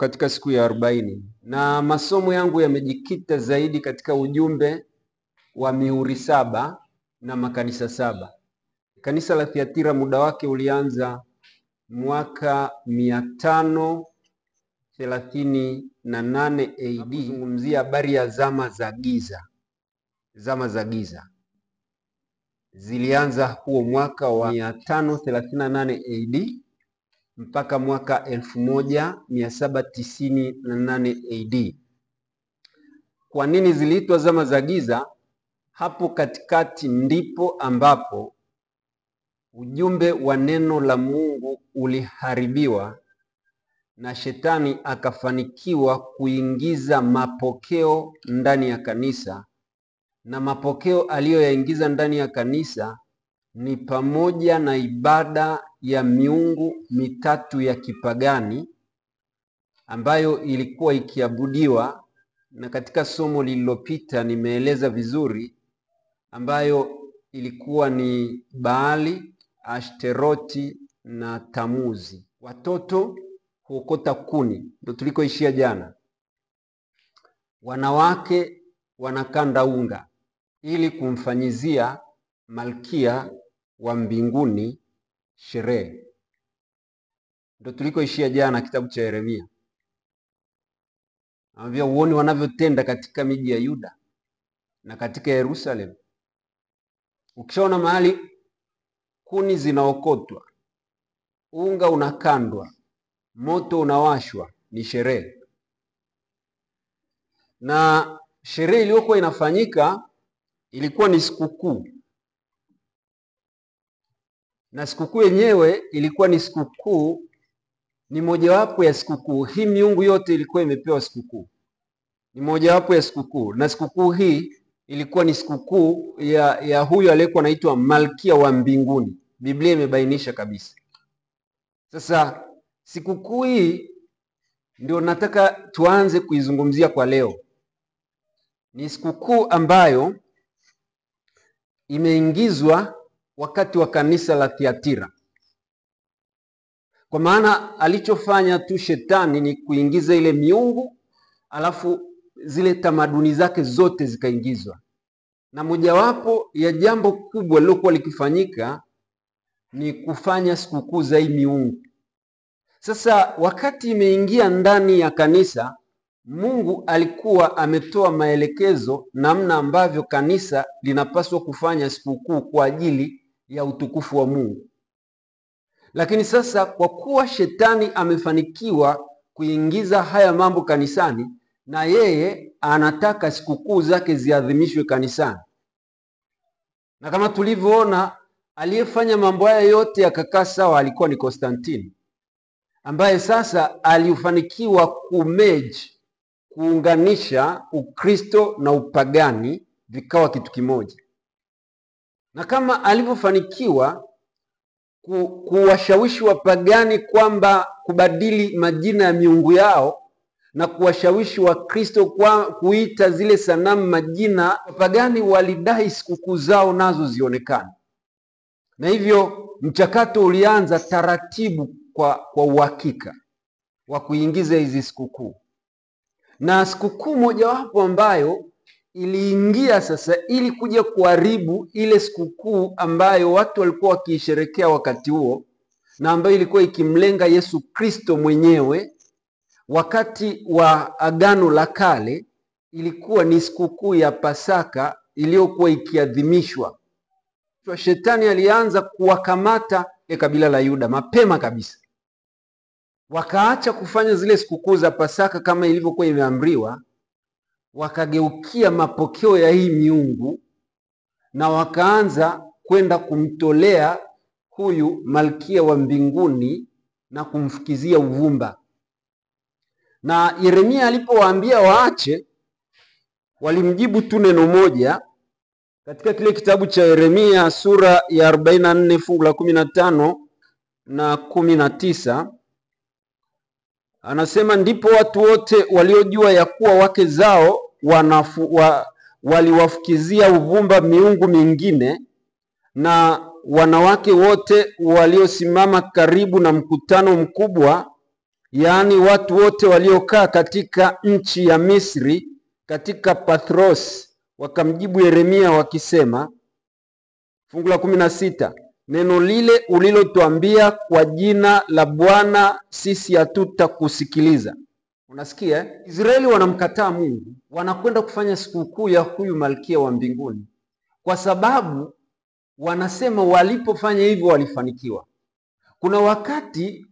katika siku ya 40 na masomo yangu yamejikita zaidi katika ujumbe wa mihuri 7 na makanisa 7. Kanisa la Thiatira muda wake ulianza mwaka 538 AD, kuzungumzia habari ya zama za giza. Zama za giza zilianza huo mwaka wa 538 AD mpaka mwaka 1798 AD. Kwa nini ziliitwa zama za giza? Hapo katikati ndipo ambapo ujumbe wa neno la Mungu uliharibiwa na shetani akafanikiwa kuingiza mapokeo ndani ya kanisa, na mapokeo aliyoyaingiza ndani ya kanisa ni pamoja na ibada ya miungu mitatu ya kipagani ambayo ilikuwa ikiabudiwa, na katika somo lililopita nimeeleza vizuri, ambayo ilikuwa ni Baali, Ashteroti na Tamuzi. Watoto huokota kuni, ndio tulikoishia jana. Wanawake wanakanda unga ili kumfanyizia malkia wa mbinguni sherehe, ndio tulikoishia jana kitabu cha Yeremia. Anambia uone wanavyotenda katika miji ya Yuda na katika Yerusalemu. Ukishaona mahali kuni zinaokotwa, unga unakandwa, moto unawashwa, ni sherehe. Na sherehe iliyokuwa inafanyika ilikuwa ni sikukuu, na sikukuu yenyewe ilikuwa ni sikukuu, ni mojawapo ya sikukuu. Hii miungu yote ilikuwa imepewa sikukuu, ni mojawapo ya sikukuu, na sikukuu hii ilikuwa ni sikukuu ya huyu aliyekuwa anaitwa malkia wa mbinguni. Biblia imebainisha kabisa. Sasa sikukuu hii ndio nataka tuanze kuizungumzia kwa leo. Ni sikukuu ambayo imeingizwa wakati wa kanisa la Thiatira. Kwa maana alichofanya tu shetani ni kuingiza ile miungu, alafu zile tamaduni zake zote zikaingizwa. Na mojawapo ya jambo kubwa lilokuwa likifanyika ni kufanya sikukuu za hii miungu. Sasa wakati imeingia ndani ya kanisa, Mungu alikuwa ametoa maelekezo namna ambavyo kanisa linapaswa kufanya sikukuu kwa ajili ya utukufu wa Mungu. Lakini sasa kwa kuwa shetani amefanikiwa kuingiza haya mambo kanisani, na yeye anataka sikukuu zake ziadhimishwe kanisani. Na kama tulivyoona, aliyefanya mambo haya yote yakakaa sawa alikuwa ni Konstantini, ambaye sasa alifanikiwa kuunganisha Ukristo na upagani vikawa kitu kimoja. Na kama alivyofanikiwa kuwashawishi wapagani kwamba kubadili majina ya miungu yao, na kuwashawishi Wakristo kuita zile sanamu majina, wapagani walidai sikukuu zao nazo zionekane. Na hivyo mchakato ulianza taratibu kwa uhakika wa kuingiza hizi sikukuu. Na sikukuu mojawapo ambayo iliingia sasa ili kuja kuharibu ile sikukuu ambayo watu walikuwa wakiisherekea wakati huo, na ambayo ilikuwa ikimlenga Yesu Kristo mwenyewe wakati wa Agano la Kale, ilikuwa ni sikukuu ya Pasaka iliyokuwa ikiadhimishwa. Shetani alianza kuwakamata kabila la Yuda mapema kabisa. Wakaacha kufanya zile sikukuu za Pasaka kama ilivyokuwa imeamriwa, wakageukia mapokeo ya hii miungu, na wakaanza kwenda kumtolea huyu malkia wa mbinguni na kumfukizia uvumba. Na Yeremia alipowaambia waache, walimjibu tu neno moja. Katika kile kitabu cha Yeremia sura ya 44 fungu la 15 na 19, anasema, ndipo watu wote waliojua ya kuwa wake zao waliwafukizia uvumba miungu mingine, na wanawake wote waliosimama karibu na mkutano mkubwa yaani watu wote waliokaa katika nchi ya Misri, katika Pathros, wakamjibu Yeremia wakisema, fungu la 16, neno lile ulilotuambia kwa jina la Bwana sisi hatutakusikiliza. Unasikia? Israeli wanamkataa Mungu, wanakwenda kufanya sikukuu ya huyu malkia wa mbinguni, kwa sababu wanasema walipofanya hivyo walifanikiwa. Kuna wakati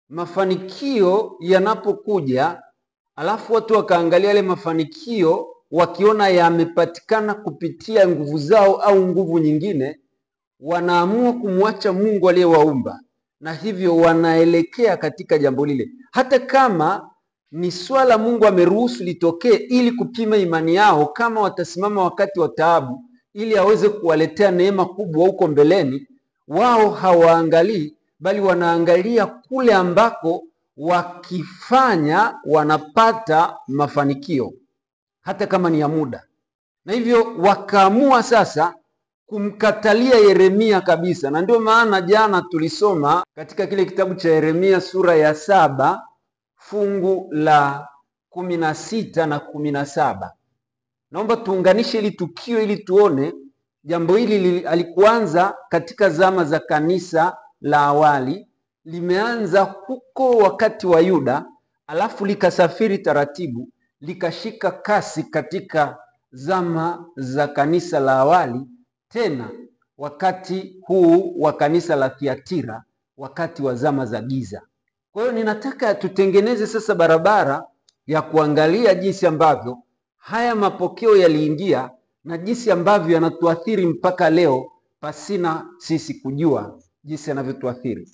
mafanikio yanapokuja, alafu watu wakaangalia yale mafanikio wakiona yamepatikana kupitia nguvu zao au nguvu nyingine, wanaamua kumwacha Mungu aliyewaumba, na hivyo wanaelekea katika jambo lile, hata kama ni swala Mungu ameruhusu litokee ili kupima imani yao, kama watasimama wakati wa taabu ili aweze kuwaletea neema kubwa huko mbeleni. Wao hawaangalii, bali wanaangalia kule ambako wakifanya wanapata mafanikio, hata kama ni ya muda. Na hivyo wakaamua sasa kumkatalia Yeremia kabisa. Na ndio maana jana tulisoma katika kile kitabu cha Yeremia sura ya 7 fungu la 16 na 17. Naomba tuunganishe ili tukio ili tuone jambo hili alikuanza katika zama za kanisa la awali, limeanza huko wakati wa Yuda, alafu likasafiri taratibu, likashika kasi katika zama za kanisa la awali, tena wakati huu wa kanisa la Thiatira, wakati wa zama za giza. Kwa hiyo ninataka tutengeneze sasa barabara ya kuangalia jinsi ambavyo haya mapokeo yaliingia na jinsi ambavyo yanatuathiri mpaka leo pasina sisi kujua jinsi yanavyotuathiri.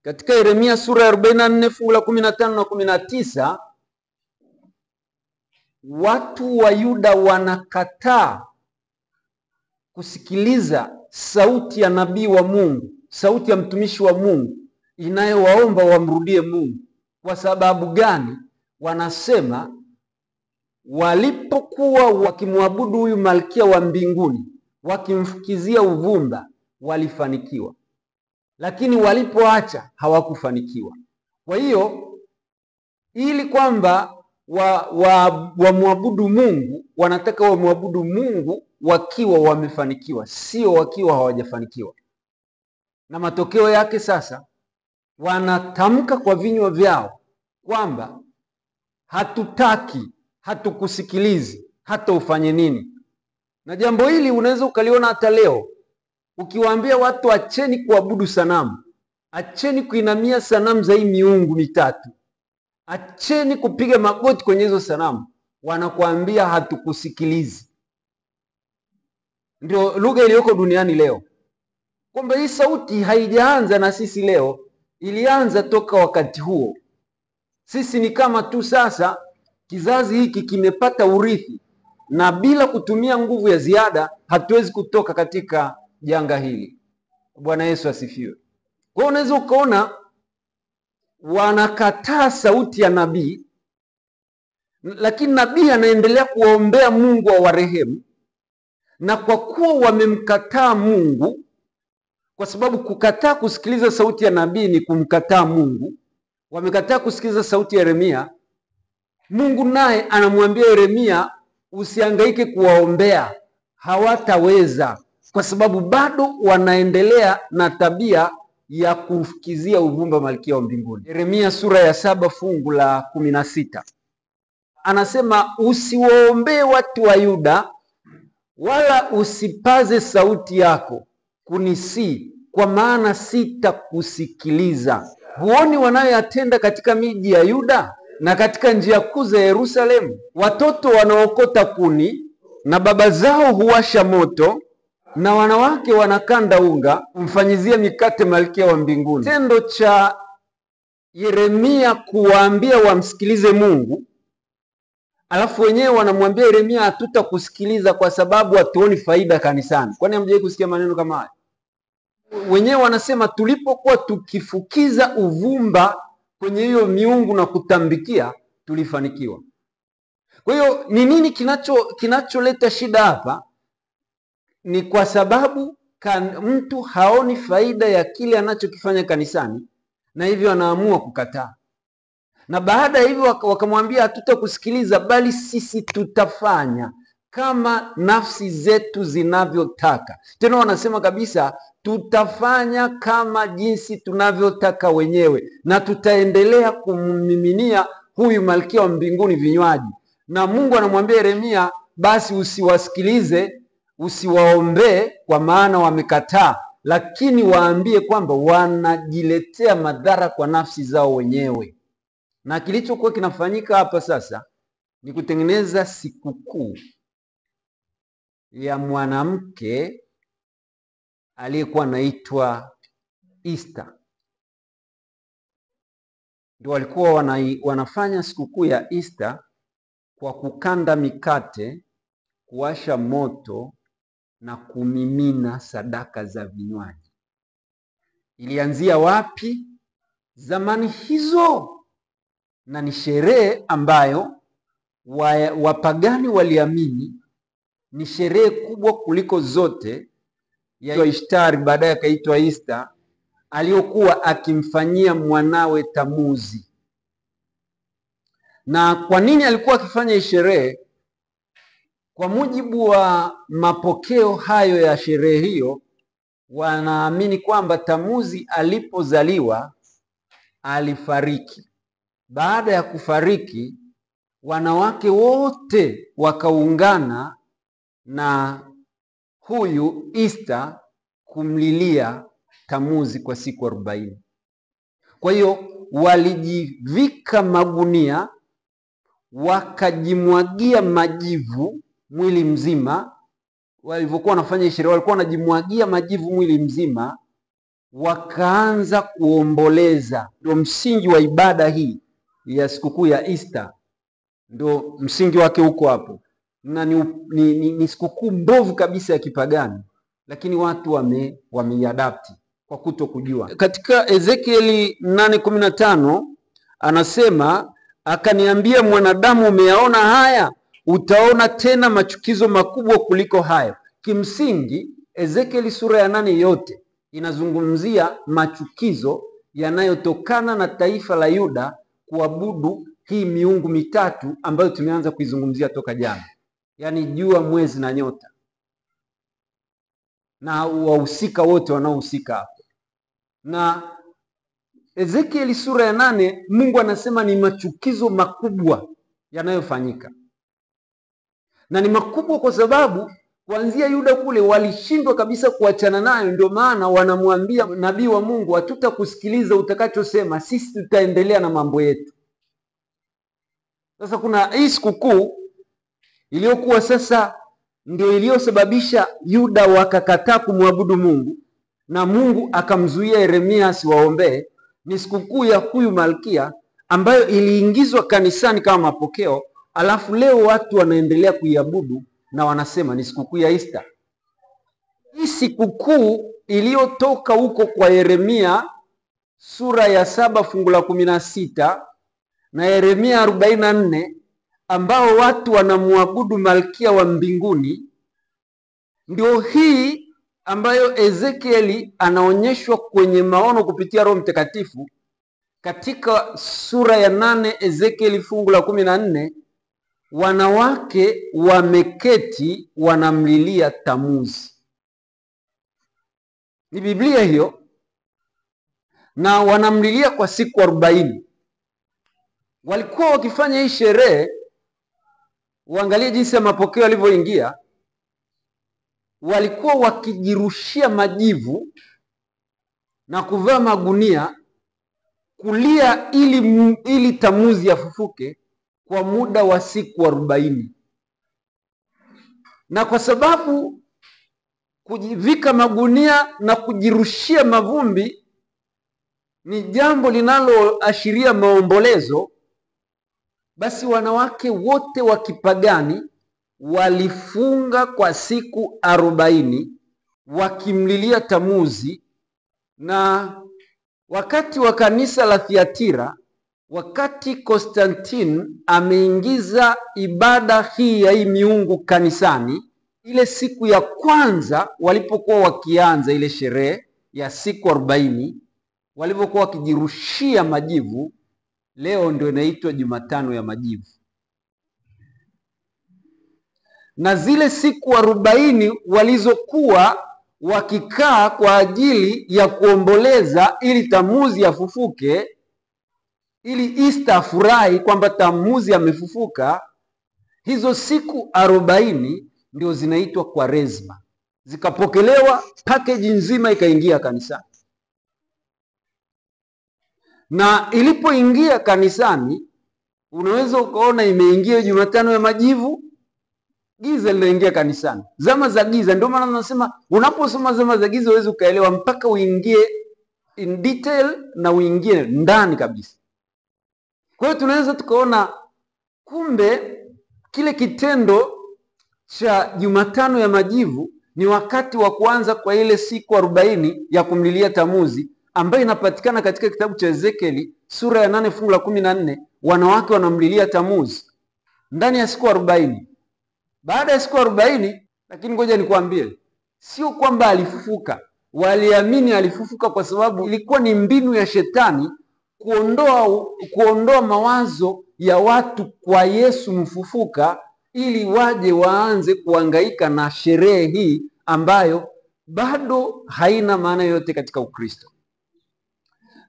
Katika Yeremia sura ya 44 fungu la 15 na 19, watu wa Yuda wanakataa kusikiliza sauti ya nabii wa Mungu, sauti ya mtumishi wa Mungu inayowaomba wamrudie Mungu. Kwa sababu gani? Wanasema walipokuwa wakimwabudu huyu malkia wa mbinguni, wakimfukizia uvumba, walifanikiwa, lakini walipoacha hawakufanikiwa. Kwa hiyo ili kwamba wamwabudu Mungu, wanataka wamwabudu Mungu wakiwa wamefanikiwa, sio wakiwa hawajafanikiwa. Na matokeo yake sasa wanatamka kwa vinywa vyao kwamba hatutaki, hatukusikilizi, hata ufanye nini. Na jambo hili unaweza ukaliona hata leo. Ukiwaambia watu acheni kuabudu sanamu, acheni kuinamia sanamu za hii miungu mitatu, acheni kupiga magoti kwenye hizo sanamu, wanakuambia hatukusikilizi. Ndio lugha iliyoko duniani leo, kwamba hii sauti haijaanza na sisi leo, ilianza toka wakati huo. Sisi ni kama tu sasa kizazi hiki kimepata urithi, na bila kutumia nguvu ya ziada hatuwezi kutoka katika janga hili. Bwana Yesu asifiwe. Kwa hiyo unaweza ukaona wanakataa sauti ya nabii, lakini nabii anaendelea kuwaombea Mungu awarehemu. Na kwa kuwa wamemkataa Mungu, kwa sababu kukataa kusikiliza sauti ya nabii ni kumkataa Mungu, wamekataa kusikiliza sauti ya Yeremia, Mungu naye anamwambia Yeremia usihangaike kuwaombea, hawataweza, kwa sababu bado wanaendelea na tabia ya kufukizia uvumba malkia wa mbinguni. Yeremia sura ya 7 fungu la 16 anasema, usiwaombee watu wa Yuda, wala usipaze sauti yako kunisii, kwa maana sitakusikiliza. Huoni wanayoyatenda katika miji ya Yuda na katika njia kuu za Yerusalemu? Watoto wanaokota kuni na baba zao huwasha moto, na wanawake wanakanda unga kumfanyizia mikate malkia wa mbinguni. Tendo cha Yeremia kuwaambia wamsikilize Mungu, alafu wenyewe wanamwambia Yeremia hatutakusikiliza kwa sababu hatuoni faida kanisani. Kwani hamjawahi kusikia maneno kama haya? Wenyewe wanasema tulipokuwa tukifukiza uvumba kwenye hiyo miungu na kutambikia tulifanikiwa. Kwa hiyo ni nini kinacholeta shida hapa? Ni kwa sababu mtu haoni faida ya kile anachokifanya kanisani, na hivyo anaamua kukataa. Na baada ya hivyo wakamwambia, hatutakusikiliza, bali sisi tutafanya kama nafsi zetu zinavyotaka. Tena wanasema kabisa, tutafanya kama jinsi tunavyotaka wenyewe, na tutaendelea kummiminia huyu malkia wa mbinguni vinywaji. Na Mungu anamwambia Yeremia, basi usiwasikilize, usiwaombee, kwa maana wamekataa, lakini waambie kwamba wanajiletea madhara kwa nafsi zao wenyewe. Na kilichokuwa kinafanyika hapa sasa ni kutengeneza sikukuu ya mwanamke aliyekuwa anaitwa Easter. Ndio walikuwa wanafanya sikukuu ya Easter kwa kukanda mikate, kuwasha moto na kumimina sadaka za vinywaji. Ilianzia wapi? Zamani hizo. Na ni sherehe ambayo wapagani waliamini ni sherehe kubwa kuliko zote ya Ishtari, baadaye akaitwa Easter, aliyokuwa akimfanyia mwanawe Tamuzi. Na kwa nini alikuwa akifanya sherehe? Kwa mujibu wa mapokeo hayo ya sherehe hiyo, wanaamini kwamba Tamuzi alipozaliwa alifariki. Baada ya kufariki, wanawake wote wakaungana na huyu Easter kumlilia Tamuzi kwa siku 40. Kwa hiyo walijivika magunia, wakajimwagia majivu mwili mzima. Walivyokuwa wanafanya sherehe, walikuwa wanajimwagia majivu mwili mzima, wakaanza kuomboleza. Ndio msingi wa ibada hii ya sikukuu ya Easter, ndio msingi wake huko hapo. Na ni sikukuu mbovu kabisa ya kipagani, lakini watu wameiadapti kwa kuto kujua. Katika Ezekieli 8:15 anasema, akaniambia, mwanadamu, umeyaona haya? Utaona tena machukizo makubwa kuliko hayo. Kimsingi Ezekieli sura ya 8 yote inazungumzia machukizo yanayotokana na taifa la Yuda kuabudu hii miungu mitatu ambayo tumeanza kuizungumzia toka jana, yaani jua, mwezi na nyota, na wahusika wote wanaohusika hapo. Na Ezekieli sura ya 8 Mungu anasema ni machukizo makubwa yanayofanyika, na ni makubwa kwa sababu kuanzia Yuda kule walishindwa kabisa kuachana nayo. Ndio maana wanamwambia nabii wa Mungu, hatutakusikiliza utakachosema, sisi tutaendelea na mambo yetu. Sasa kuna hii sikukuu iliyokuwa sasa ndio iliyosababisha Yuda wakakataa kumwabudu Mungu, na Mungu akamzuia Yeremia asiwaombee. Ni sikukuu ya huyu malkia ambayo iliingizwa kanisani kama mapokeo, alafu leo watu wanaendelea kuiabudu na wanasema ni sikukuu ya Easter. Hii sikukuu iliyotoka huko kwa Yeremia sura ya 7 fungu la 16 na Yeremia 44, ambao watu wanamwabudu malkia wa mbinguni, ndio hii ambayo Ezekieli anaonyeshwa kwenye maono kupitia Roho Mtakatifu. Katika sura ya 8 Ezekieli fungu la 14, wanawake wameketi wanamlilia Tamuzi. Ni Biblia hiyo, na wanamlilia kwa siku 40. Walikuwa wakifanya hii sherehe, uangalie jinsi ya mapokeo yalivyoingia. Walikuwa wakijirushia majivu na kuvaa magunia, kulia ili Tamuzi afufuke kwa muda wa siku 40. Na kwa sababu kujivika magunia na kujirushia mavumbi ni jambo linaloashiria maombolezo, basi wanawake wote wa kipagani walifunga kwa siku 40 wakimlilia Tamuzi. Na wakati wa kanisa la Thiatira, wakati Konstantine ameingiza ibada hii ya hii miungu kanisani, ile siku ya kwanza walipokuwa wakianza ile sherehe ya siku 40, walipokuwa wakijirushia majivu, leo ndio inaitwa Jumatano ya Majivu. Na zile siku 40 walizokuwa wakikaa kwa ajili ya kuomboleza ili Tamuzi afufuke, ili Easter afurahi kwamba Tamuzi amefufuka, hizo siku 40 ndio zinaitwa Kwaresma. Zikapokelewa, package nzima ikaingia kanisani. Na ilipoingia kanisani, unaweza ukaona imeingia Jumatano ya Majivu, giza linaingia kanisani. Zama za giza, ndio maana tunasema unaposoma zama za giza huwezi ukaelewa mpaka uingie in detail na uingie ndani kabisa. Kwa hiyo tunaweza tukaona kumbe kile kitendo cha Jumatano ya Majivu ni wakati wa kuanza kwa ile siku 40 ya kumlilia Tamuzi, ambayo inapatikana katika kitabu cha Ezekieli sura ya 8 fungu la 14. Wanawake wanamlilia Tamuzi ndani ya siku 40. Baada ya siku 40, lakini ngoja nikwambie, sio kwamba alifufuka. Waliamini alifufuka kwa sababu ilikuwa ni mbinu ya shetani kuondoa mawazo ya watu kwa Yesu mfufuka, ili waje waanze kuhangaika na sherehe hii ambayo bado haina maana yote katika Ukristo.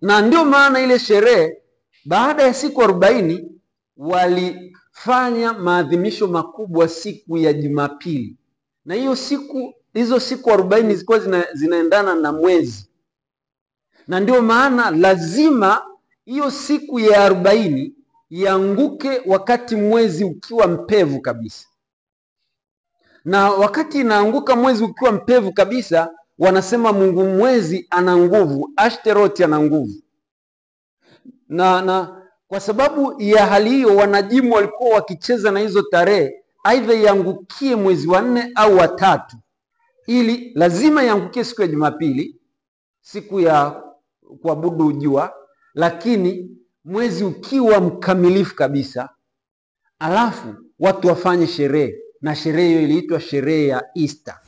Na ndio maana ile sherehe baada ya siku 40 walifanya maadhimisho makubwa siku ya Jumapili. Na hizo siku 40 zilikuwa zinaendana na mwezi. Na ndio maana lazima hiyo siku ya 40 ianguke wakati mwezi ukiwa mpevu kabisa. Na wakati inaanguka mwezi ukiwa mpevu kabisa, wanasema Mungu mwezi ana nguvu, Ashtarothi ana nguvu. Na kwa sababu ya hali hiyo, wanajimu walikuwa wakicheza na hizo tarehe, aidha iangukie mwezi wa 4 au wa 3, ili lazima iangukie siku ya Jumapili, siku ya kuabudu jua, lakini mwezi ukiwa mkamilifu kabisa, alafu watu wafanye sherehe. Na sherehe hiyo iliitwa sherehe ya Easter.